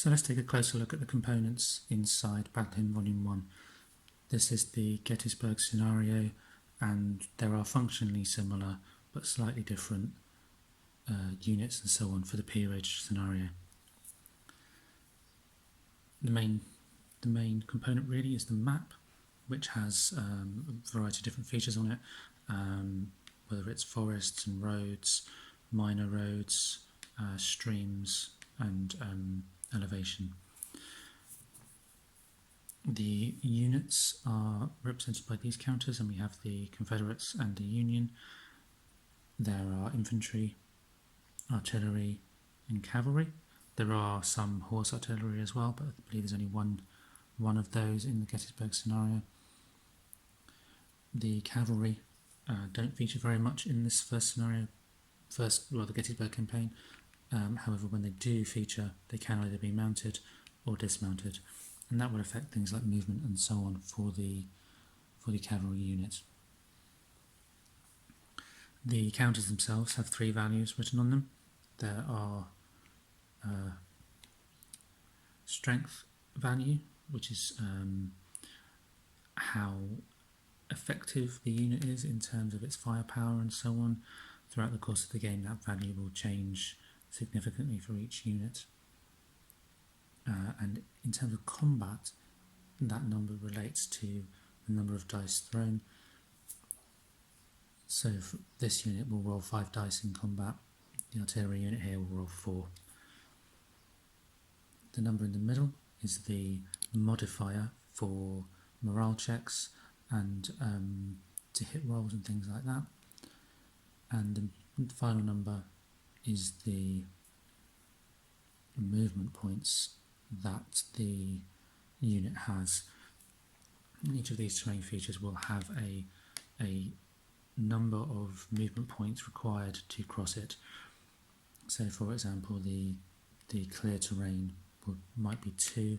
So let's take a closer look at the components inside Battle Hymn Volume 1. This is the Gettysburg scenario, and there are functionally similar but slightly different units and so on for the Pea Ridge scenario. The main component really is the map, which has a variety of different features on it, whether it's forests and roads, minor roads, streams and elevation. The units are represented by these counters, and we have the Confederates and the Union. There are infantry, artillery and cavalry. There are some horse artillery as well, but I believe there's only one of those in the Gettysburg scenario. The cavalry don't feature very much in this first scenario, the Gettysburg campaign. However, when they do feature, they can either be mounted or dismounted, and that will affect things like movement and so on for the cavalry units. The counters themselves have 3 values written on them. There are strength value, which is how effective the unit is in terms of its firepower and so on. Throughout the course of the game, that value will change significantly for each unit. And in terms of combat, that number relates to the number of dice thrown. So this unit will roll 5 dice in combat. The artillery unit here will roll 4. The number in the middle is the modifier for morale checks and to hit rolls and things like that. And the final number is the movement points that the unit has. And each of these terrain features will have a number of movement points required to cross it. So for example, the clear terrain might be 2,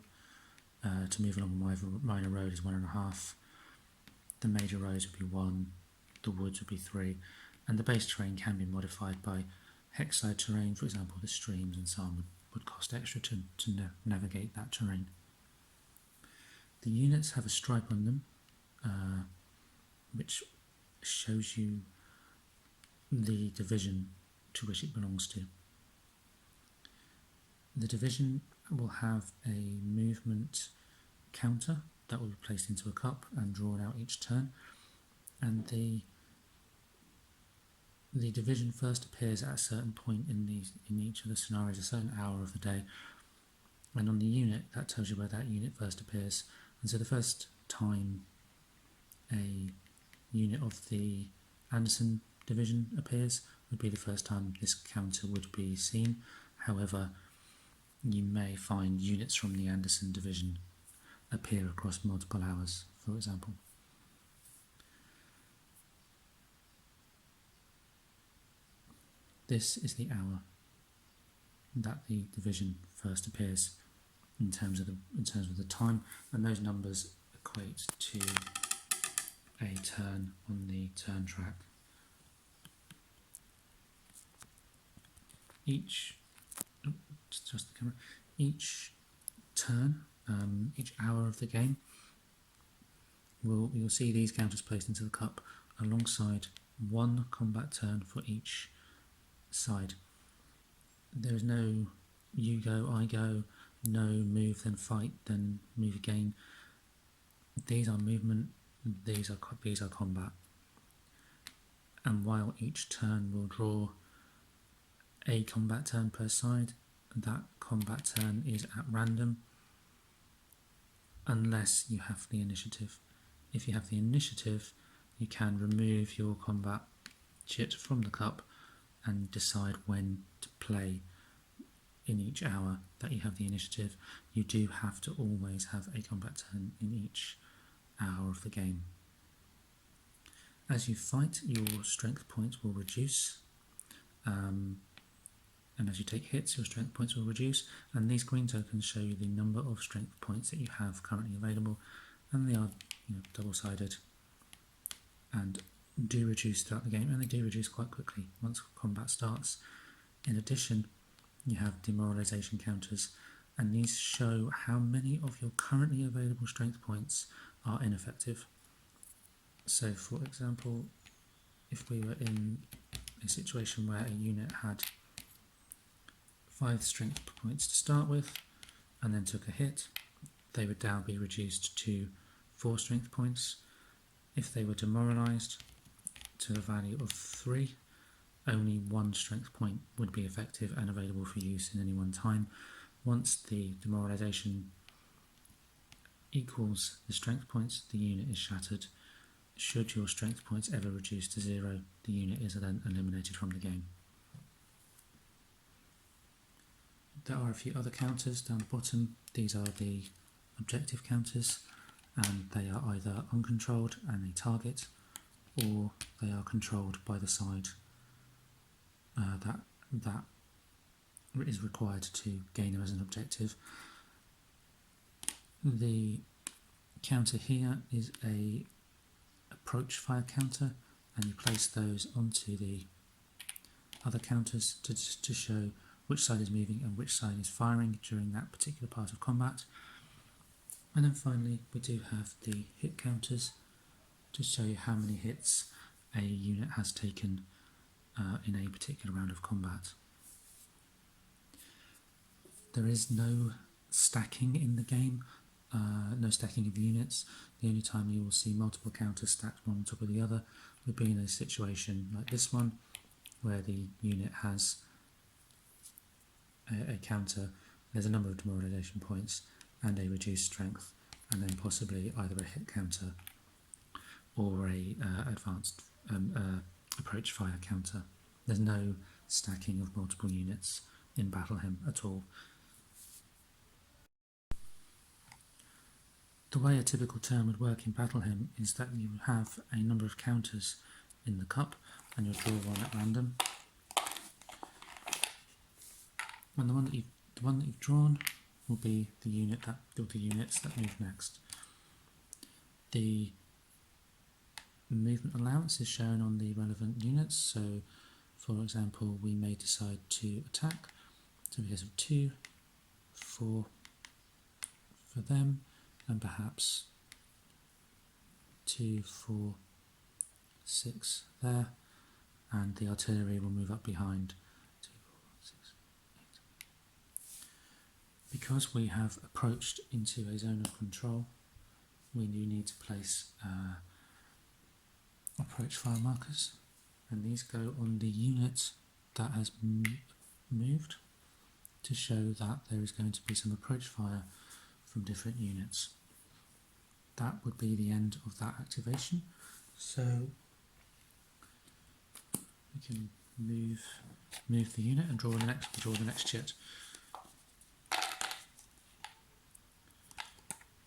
to move along a minor road is 1.5, the major roads would be 1, the woods would be 3, and the base terrain can be modified by hexside terrain. For example, the streams and so on would cost extra to navigate that terrain. The units have a stripe on them, which shows you the division to which it belongs to. The division will have a movement counter that will be placed into a cup and drawn out each turn, and the division first appears at a certain point in each of the scenarios, a certain hour of the day, and on the unit that tells you where that unit first appears. And so the first time a unit of the Anderson division appears would be the first time this counter would be seen. However, you may find units from the Anderson division appear across multiple hours, for example. This is the hour that the division first appears in terms of the time, and those numbers equate to a turn on the turn track. Each turn, each hour of the game, you'll see these counters placed into the cup alongside 1 combat turn for each side. There is no you go, I go, no move then fight then move again. These are movement, these are combat. And while each turn will draw a combat turn per side, that combat turn is at random unless you have the initiative. If you have the initiative, you can remove your combat chit from the cup and decide when to play in each hour that you have the initiative. You do have to always have a combat turn in each hour of the game. As you fight, your strength points will reduce, and as you take hits, your strength points will reduce, and these green tokens show you the number of strength points that you have currently available, and they are double-sided and do reduce throughout the game, and they do reduce quite quickly once combat starts. In addition, you have demoralization counters, and these show how many of your currently available strength points are ineffective. So for example, if we were in a situation where a unit had 5 strength points to start with and then took a hit, they would now be reduced to 4 strength points. If they were demoralised to a value of 3, only 1 strength point would be effective and available for use in any one time. Once the demoralisation equals the strength points, the unit is shattered. Should your strength points ever reduce to 0, the unit is then eliminated from the game. There are a few other counters down the bottom. These are the objective counters, and they are either uncontrolled and a target, or they are controlled by the side that is required to gain them as an objective. The counter here is a approach fire counter, and you place those onto the other counters to show which side is moving and which side is firing during that particular part of combat. And then finally we do have the hit counters to show you how many hits a unit has taken in a particular round of combat. There is no stacking in the game, no stacking of units. The only time you will see multiple counters stacked one on top of the other would be in a situation like this one, where the unit has a counter, there's a number of demoralisation points and a reduced strength, and then possibly either a hit counter or a advanced approach fire counter. There's no stacking of multiple units in Battle Hymn at all. The way a typical turn would work in Battle Hymn is that you have a number of counters in the cup, and you'll draw one at random. And the one that you've drawn will be the units that move next. The movement allowance is shown on the relevant units. So, for example, we may decide to attack. So we have 2, 4 for them, and perhaps 2, 4, 6 there, and the artillery will move up behind. 2, 4, 6, 8. Because we have approached into a zone of control, we do need to place approach fire markers, and these go on the unit that has moved to show that there is going to be some approach fire from different units. That would be the end of that activation. So we can move the unit and draw the next chit.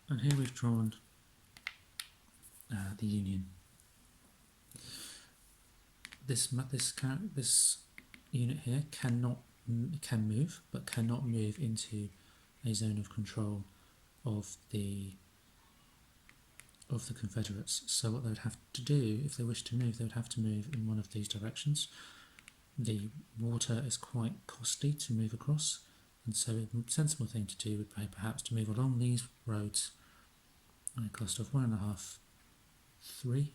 And here we've drawn the Union. This unit here can move, but cannot move into a zone of control of the Confederates. So what they would have to do, if they wish to move, they would have to move in one of these directions. The water is quite costly to move across, and so a sensible thing to do would be perhaps to move along these roads at a cost of 1.5, 3,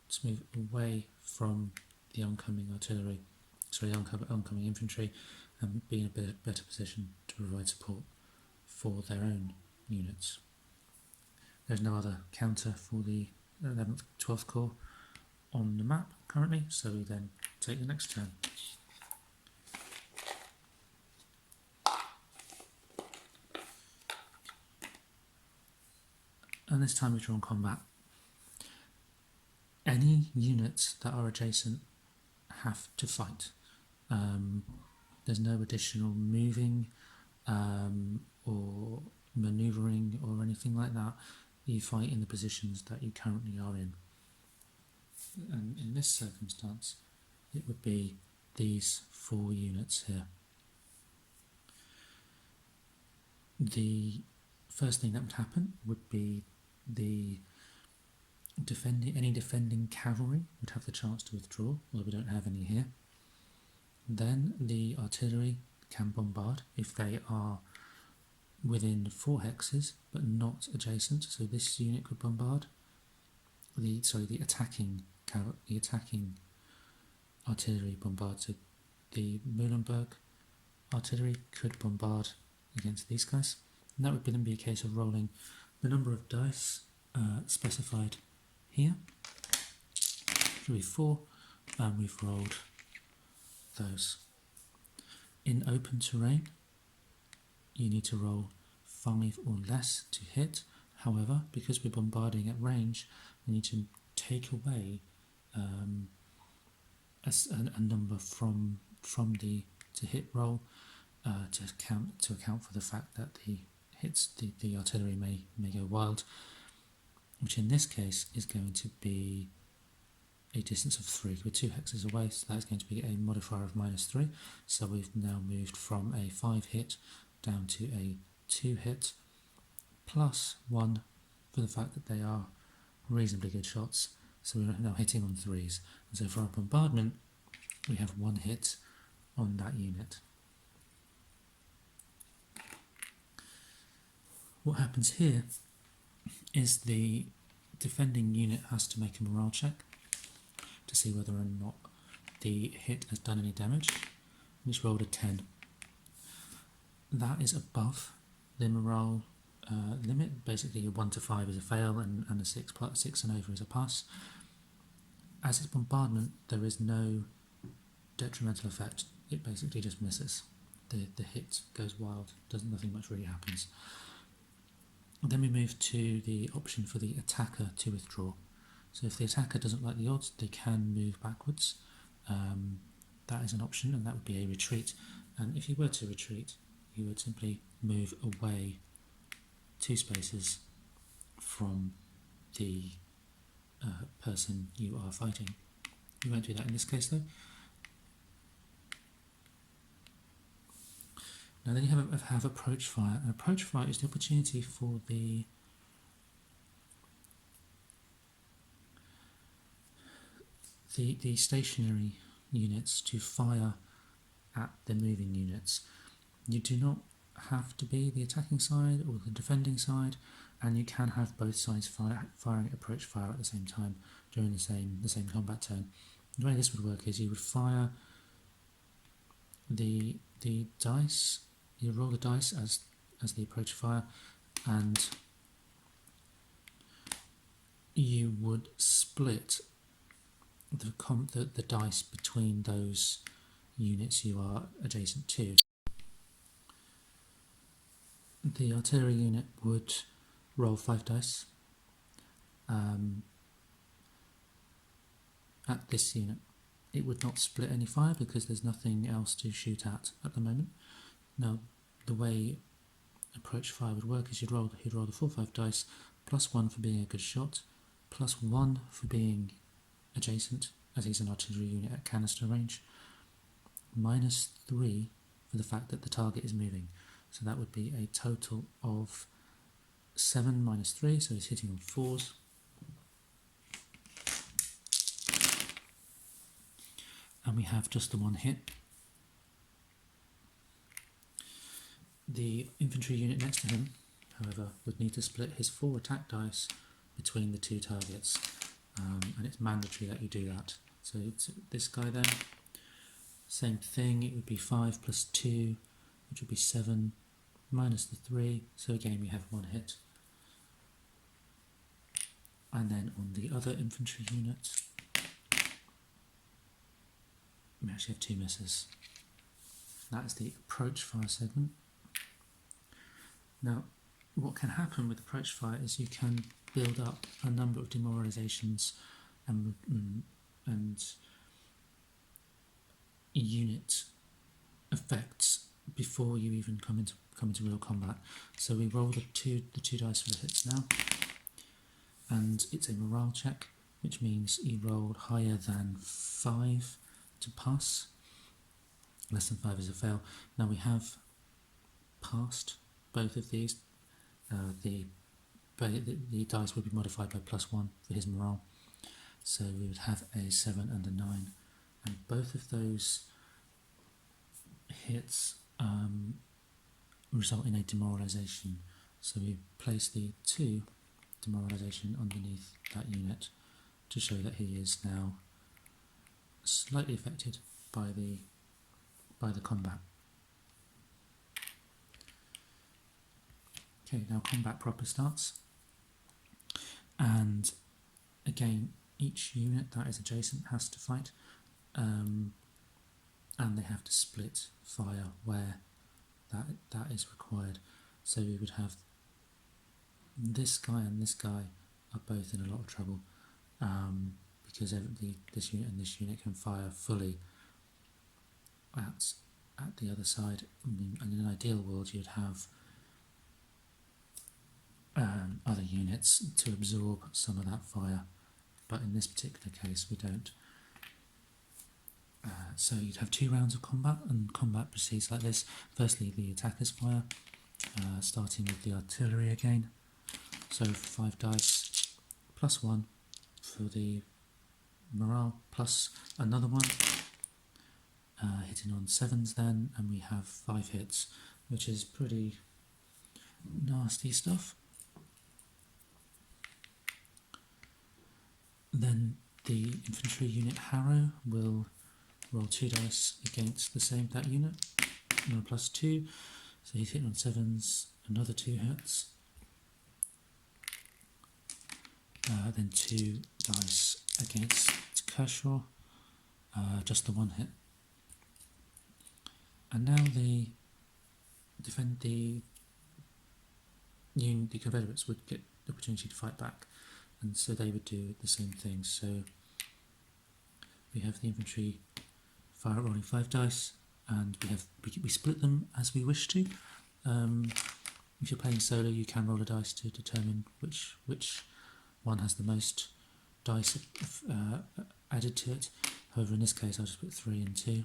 to move away from the oncoming artillery, oncoming infantry, and be in a better position to provide support for their own units. There's no other counter for the 11th, 12th Corps on the map currently, so we then take the next turn. And this time we draw on combat. Any units that are adjacent have to fight. There's no additional moving or manoeuvring or anything like that. You fight in the positions that you currently are in. And in this circumstance, it would be these 4 units here. The first thing that would happen would be any defending cavalry would have the chance to withdraw, although we don't have any here. Then the artillery can bombard if they are within 4 hexes but not adjacent. So this unit could bombard the attacking artillery bombard. So the Muhlenberg artillery could bombard against these guys, and that would then be a case of rolling the number of dice specified here. Should be 4, and we've rolled those. In open terrain, you need to roll 5 or less to hit. However, because we're bombarding at range, we need to take away a number from the to hit roll to account for the fact that the artillery may go wild, which in this case is going to be a distance of 3. We're 2 hexes away, so that's going to be a modifier of -3. So we've now moved from a 5 hit down to a 2 hit, plus 1 for the fact that they are reasonably good shots. So we're now hitting on 3s, and so for our bombardment, we have 1 hit on that unit. What happens here is the defending unit has to make a morale check to see whether or not the hit has done any damage, and it's rolled a 10. That is above the morale limit. Basically, a 1 to 5 is a fail, and a 6 and over is a pass. As it's bombardment, there is no detrimental effect. It basically just misses. The hit goes wild. Nothing much really happens. Then we move to the option for the attacker to withdraw. So if the attacker doesn't like the odds, they can move backwards. That is an option, and that would be a retreat. And if you were to retreat, you would simply move away 2 spaces from the person you are fighting. You won't do that in this case though. Now then you have approach fire. And approach fire is the opportunity for the stationary units to fire at the moving units. You do not have to be the attacking side or the defending side, and you can have both sides firing approach fire at the same time during the same combat turn. The way this would work is you would fire the dice. You roll the dice as the approach fire, and you would split the dice between those units you are adjacent to. The artillery unit would roll 5 dice at this unit. It would not split any fire because there's nothing else to shoot at the moment. Now, the way approach fire would work is he'd roll the full 5 dice, plus 1 for being a good shot, plus 1 for being adjacent, as he's an artillery unit at canister range, -3 for the fact that the target is moving. So that would be a total of 7 minus 3, so he's hitting on 4s. And we have just the 1 hit. The infantry unit next to him, however, would need to split his 4 attack dice between the 2 targets, and it's mandatory that you do that. So it's this guy there, same thing, it would be 5 plus 2, which would be 7, minus the 3, so again we have 1 hit. And then on the other infantry unit, we actually have 2 misses. That is the approach fire segment. Now, what can happen with approach fire is you can build up a number of demoralizations and unit effects before you even come into real combat. So we roll the two dice for the hits now, and it's a morale check, which means you rolled higher than 5 to pass. Less than 5 is a fail. Now we have passed both of these. The dice would be modified by +1 for his morale, so we would have a 7 and a 9, and both of those hits result in a demoralisation. So we place the 2 demoralisation underneath that unit to show that he is now slightly affected by the combat. Okay, now combat proper starts, and again each unit that is adjacent has to fight, and they have to split fire where that is required. So we would have this guy and this guy are both in a lot of trouble, because this unit and this unit can fire fully at the other side. And in an ideal world you'd have other units to absorb some of that fire, but in this particular case we don't. So you'd have 2 rounds of combat, and combat proceeds like this. Firstly, the attackers fire, starting with the artillery again. So 5 dice, +1 for the morale, plus another one, hitting on 7s then, and we have 5 hits, which is pretty nasty stuff. Then the infantry unit Harrow will roll 2 dice against that unit, and a +2, so he's hitting on 7s, another 2 hits. Then 2 dice against Kershaw, just the 1 hit. And now the Confederates would get the opportunity to fight back, and so they would do the same thing. So we have the infantry fire rolling 5 dice, and we split them as we wish to. If you're playing solo, you can roll a dice to determine which one has the most dice added to it. However, in this case I'll just put 3 and 2.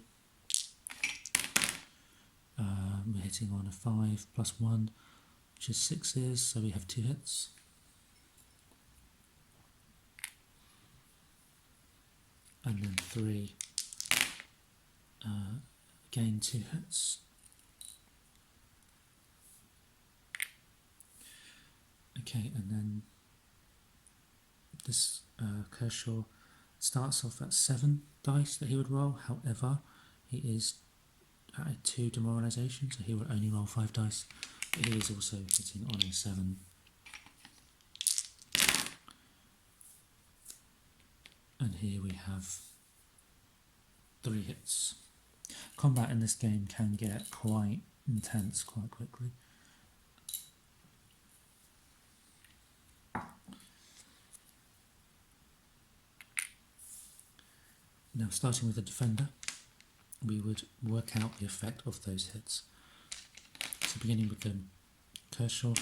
We're hitting on a 5 +1, which is 6s, so we have 2 hits. And then 3, again 2 hits. Okay, and then this Kershaw starts off at 7 dice that he would roll. However, he is at a 2 demoralisation, so he will only roll 5 dice, but he is also hitting on a 7. And here we have 3 hits. Combat in this game can get quite intense quite quickly. Now, starting with the defender, we would work out the effect of those hits. So beginning with the Kershaw,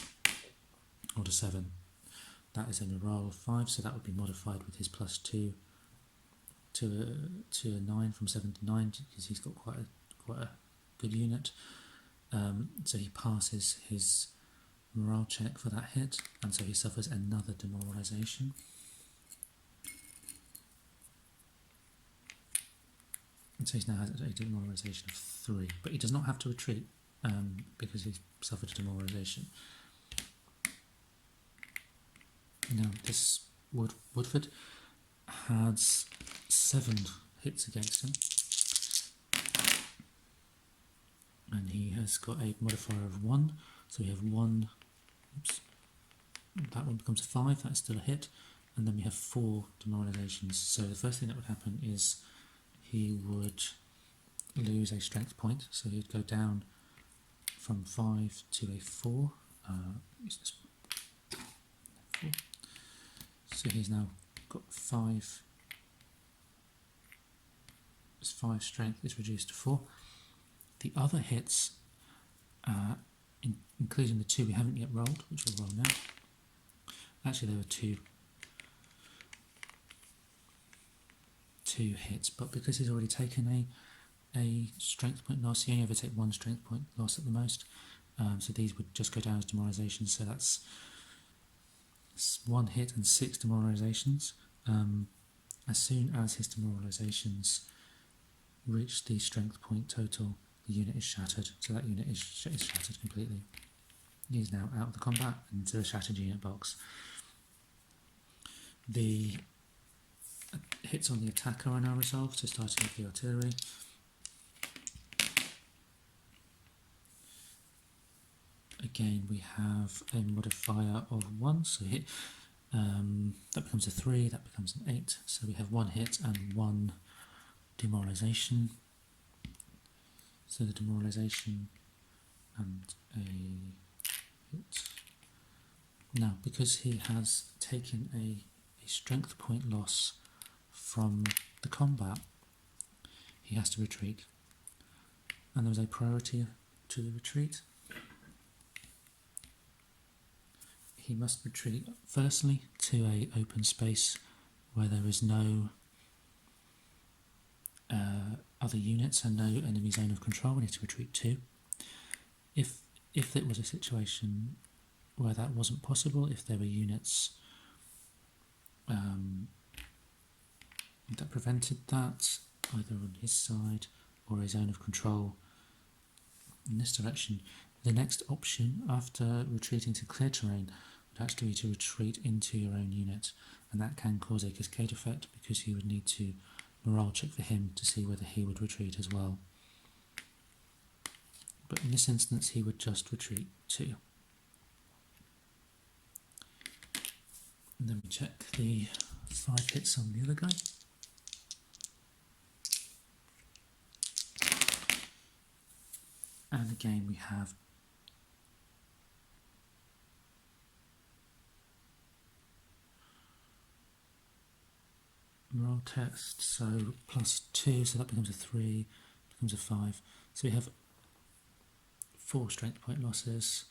rolled a 7. That is in a roll of 5, so that would be modified with his +2 to a 9, from 7 to 9, because he's got quite a good unit. So he passes his morale check for that hit, and so he suffers another demoralisation. And so he now has a demoralisation of 3, but he does not have to retreat because he's suffered a demoralisation. Now this Woodford has 7 hits against him, and he has got a modifier of 1, so we have 1, oops, that one becomes a 5, that's still a hit, and then we have 4 demoralisations. So the first thing that would happen is he would lose a strength point, so he'd go down from 5 to a 4. Use this one. 4. So he's now got 5. His 5 strength is reduced to 4. The other hits, including the 2 we haven't yet rolled, which we'll roll now. Actually, there were 2 hits, but because he's already taken a strength point loss, he only ever take 1 strength point loss at the most. So these would just go down as demoralisations. So that's 1 hit and 6 demoralisations. As soon as his demoralisations reach the strength point total, the unit is shattered, so that unit is shattered completely. He is now out of the combat into the shattered unit box. The hits on the attacker are now resolved, so starting with the artillery. Again, we have a modifier of 1, so hit, that becomes a 3, that becomes an 8, so we have 1 hit and 1 demoralisation. So the demoralisation and a hit. Now, because he has taken a strength point loss from the combat, he has to retreat. And there is a priority to the retreat. He must retreat firstly to an open space where there is no other units and no enemy zone of control. We need to retreat to. If it was a situation where that wasn't possible, if there were units that prevented that, either on his side or a zone of control in this direction, the next option after retreating to clear terrain would actually be to retreat into your own unit, and that can cause a cascade effect because you would need to morale check for him to see whether he would retreat as well. But in this instance he would just retreat 2. And then we check the 5 hits on the other guy. And again we have morale test, so +2, so that becomes a 3, becomes a 5. So we have 4 strength point losses.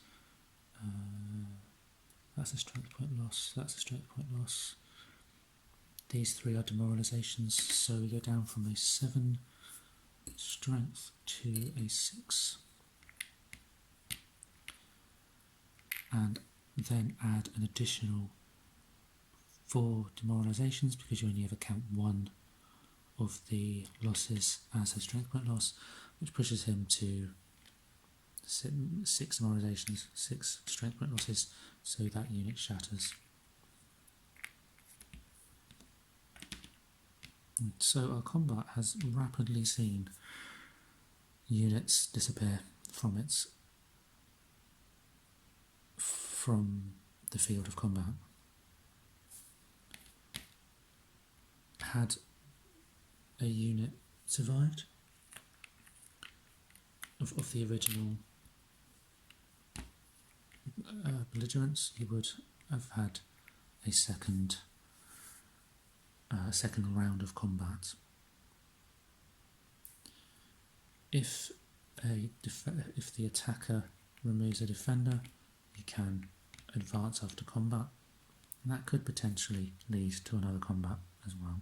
That's a strength point loss, that's a strength point loss. These 3 are demoralisations, so we go down from a 7 strength to a 6. And then add an additional 4 demoralisations because you only ever count 1 of the losses as a strength point loss, which pushes him to 6 demoralisations, 6 strength point losses, so that unit shatters. And so our combat has rapidly seen units disappear from the field of combat. Had a unit survived of the original belligerents, you would have had a second round of combat. If the attacker removes a defender, you can advance after combat, and that could potentially lead to another combat as well.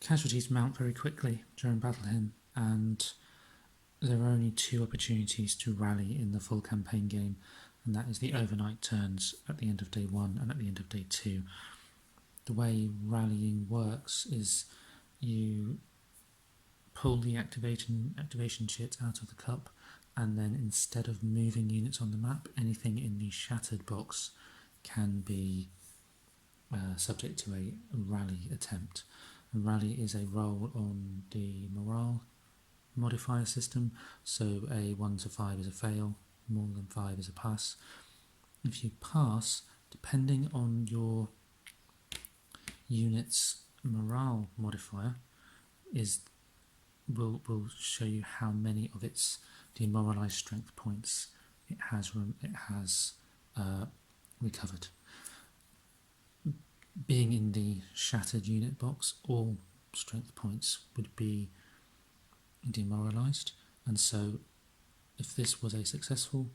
Casualties mount very quickly during battle hymn, and there are only 2 opportunities to rally in the full campaign game, and that is the overnight turns at the end of day 1 and at the end of day 2. The way rallying works is you pull the activation chit out of the cup, and then instead of moving units on the map, anything in the shattered box can be subject to a rally attempt. A rally is a roll on the morale modifier system, so a 1 to 5 is a fail, more than 5 is a pass. If you pass, depending on your unit's morale modifier, will show you how many of its demoralised strength points it has recovered. Being in the shattered unit box, all strength points would be demoralised, and so if this was a successfully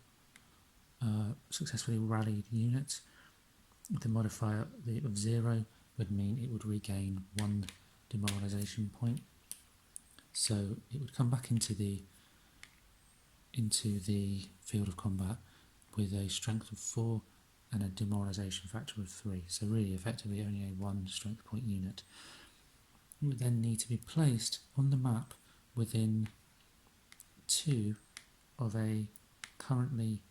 rallied unit, the modifier of 0 would mean it would regain 1 demoralisation point. So it would come back into the field of combat with a strength of 4 and a demoralisation factor of 3. So really effectively only a 1 strength point unit. It would then need to be placed on the map within 2 of a currently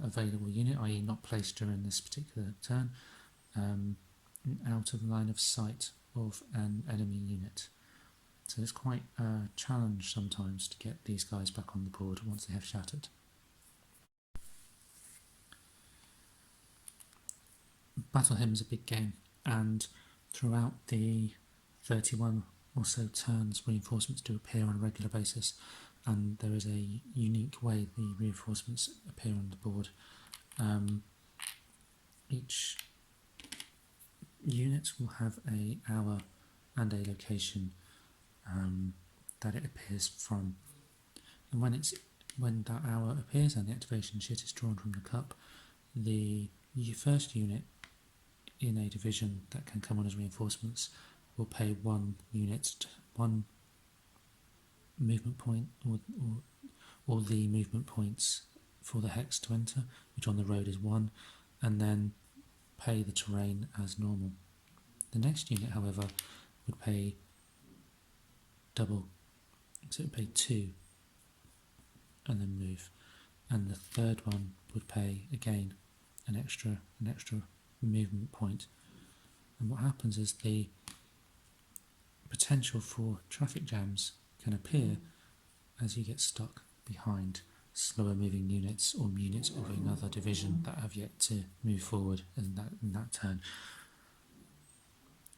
available unit, i.e. not placed during this particular turn, out of line of sight of an enemy unit. So it's quite a challenge sometimes to get these guys back on the board once they have shattered. Battle Hymn is a big game, and throughout the 31 or so turns, reinforcements do appear on a regular basis, and there is a unique way the reinforcements appear on the board. Each unit will have an hour and a location that it appears from, and when that hour appears and the activation sheet is drawn from the cup, the first unit in a division that can come on as reinforcements will pay 1 unit, 1 movement point, or the movement points for the hex to enter, which on the road is 1, and then pay the terrain as normal. The next unit, however, would pay double, so it would pay 2 and then move, and the third one would pay again an extra movement point. And what happens is the potential for traffic jams can appear as you get stuck behind slower moving units or units of another division that have yet to move forward in that turn.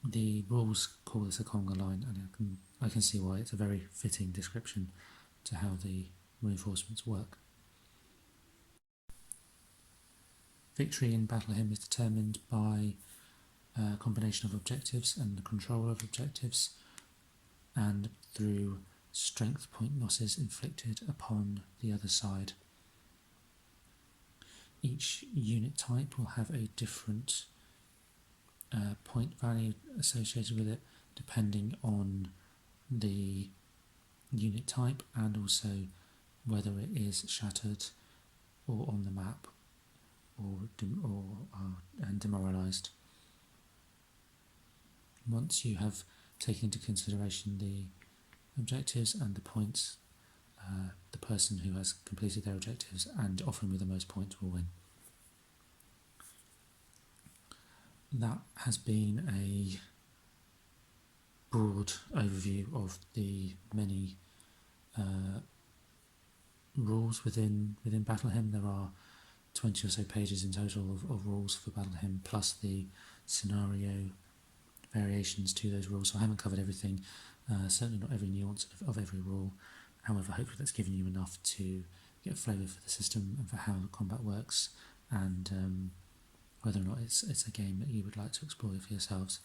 The rules call this a conga line, and I can see why. It's a very fitting description to how the reinforcements work. Victory in Battle Hymn is determined by a combination of objectives and the control of objectives, and through strength point losses inflicted upon the other side. Each unit type will have a different point value associated with it, depending on the unit type and also whether it is shattered or on the map and demoralised. Once you have taken into consideration the objectives and the points, the person who has completed their objectives and often with the most points will win. That has been a broad overview of the many rules within Battle Hymn. There are 20 or so pages in total of rules for Battle Hymn, plus the scenario variations to those rules. So I haven't covered everything, certainly not every nuance of every rule. However, hopefully that's given you enough to get a flavour for the system and for how the combat works, and whether or not it's a game that you would like to explore for yourselves.